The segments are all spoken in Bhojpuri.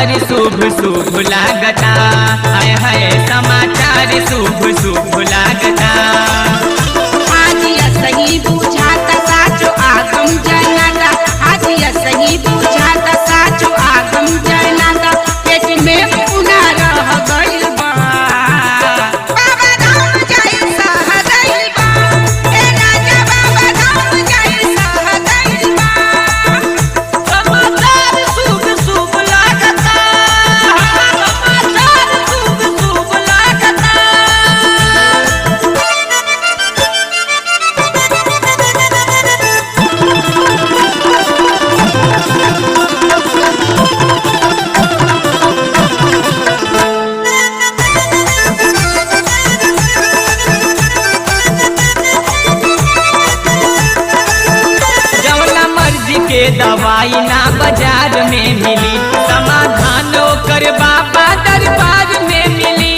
समाचार शुभ शुभ लागता, हाय हाय समाचार शुभ शुभ लागता। आज सही बुझाता साचो आगम जनाता, आज सही बुझाता साचो आगम जनाता। पेट में पुनः रह गइल बा, बाबा धाम जाई सह गइल बा, ए राजा बाबा धाम जाई सह गइल बा। समाचार शुभ शुभ लागता, समाचार शुभ शुभ लागता। जवला मर्जी के दवाई ना बाजार में मिली, समाधान कर बाबा दरबार में मिली।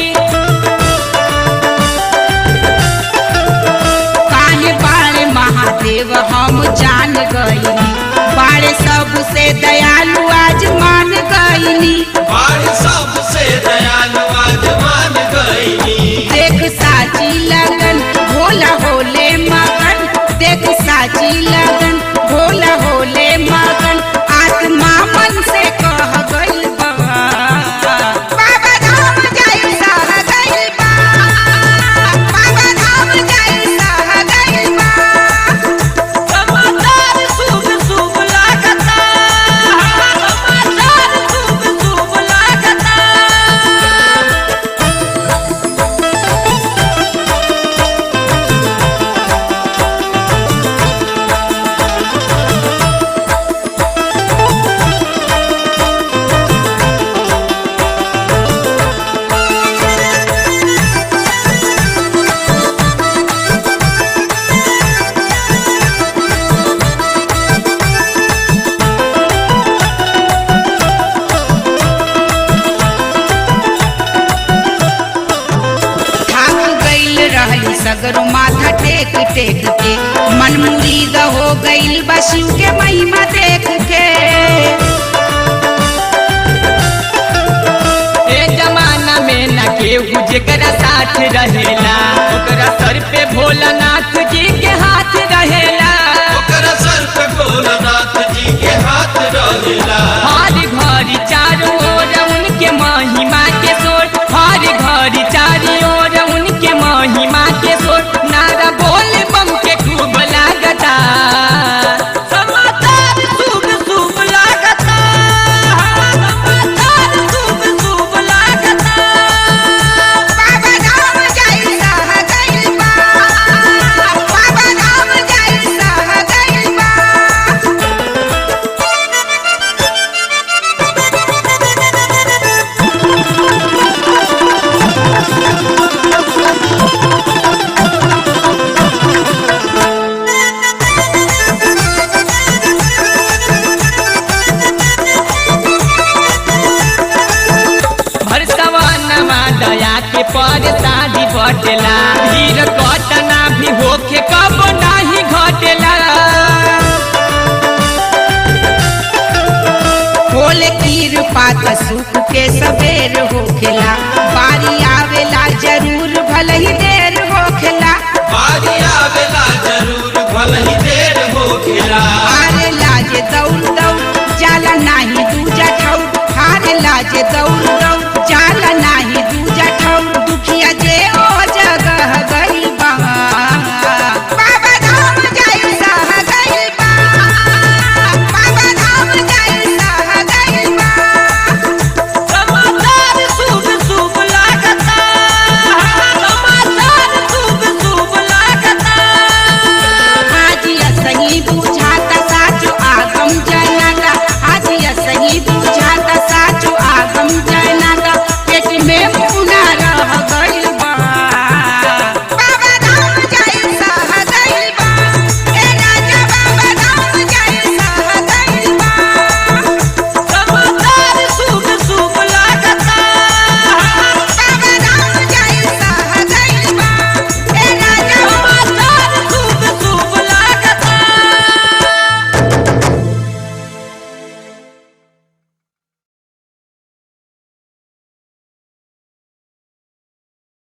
काहे बारे महादेव हम जान गइनी, बारे सबसे दयालु आज मान गइनी। बारे सबसे दयालु आज मान गइनी। देख साची लगन भोला होले मगन, देख साची लगन भोला होले मगन। आत्मा मन से कह गइल बा, बाबा धाम जाई सह गइल बा, बाबा धाम जाई सह गइल बा। समाचार शुभ शुभ लागता, समाचार शुभ शुभ लागता। थाक गइल रहली सगरो माथा टेक टेक के, मन मुरीद हो गइल बा शिव के महिमा देख के। ए जमाना में न केहू जेकरा साथ रहेला, ओकरा सर पे भोलानाथ जी के हाथ रहेला। ओकरा सर पे भोलानाथ जी के हाथ रहेला। हर घर चारों ओर उनके महिमा के शोर, हर घर चारों ओर उनके महिमा के शोर। नारा बोल बम के खूब लागता, समाचार शुभ शुभ लागता, समाचार शुभ शुभ लागता। बाबा धाम जाई सह गइल बा, बाबा धाम जाई सह गइल बा। भरसवानमा दया के पर शादी बटेला, भीड़ कतना भी होखे कब नाही घटेला। खोल कृपा त सुख के सबेर होखेला, बारी आवेला जरूर भले ही देर होखेला। बारी आवेला जरूर भले ही देर होखेला। हारे लाजे दौड़ दौड़ जाला नाही दूजा ठौर, हारे लाजे दौड़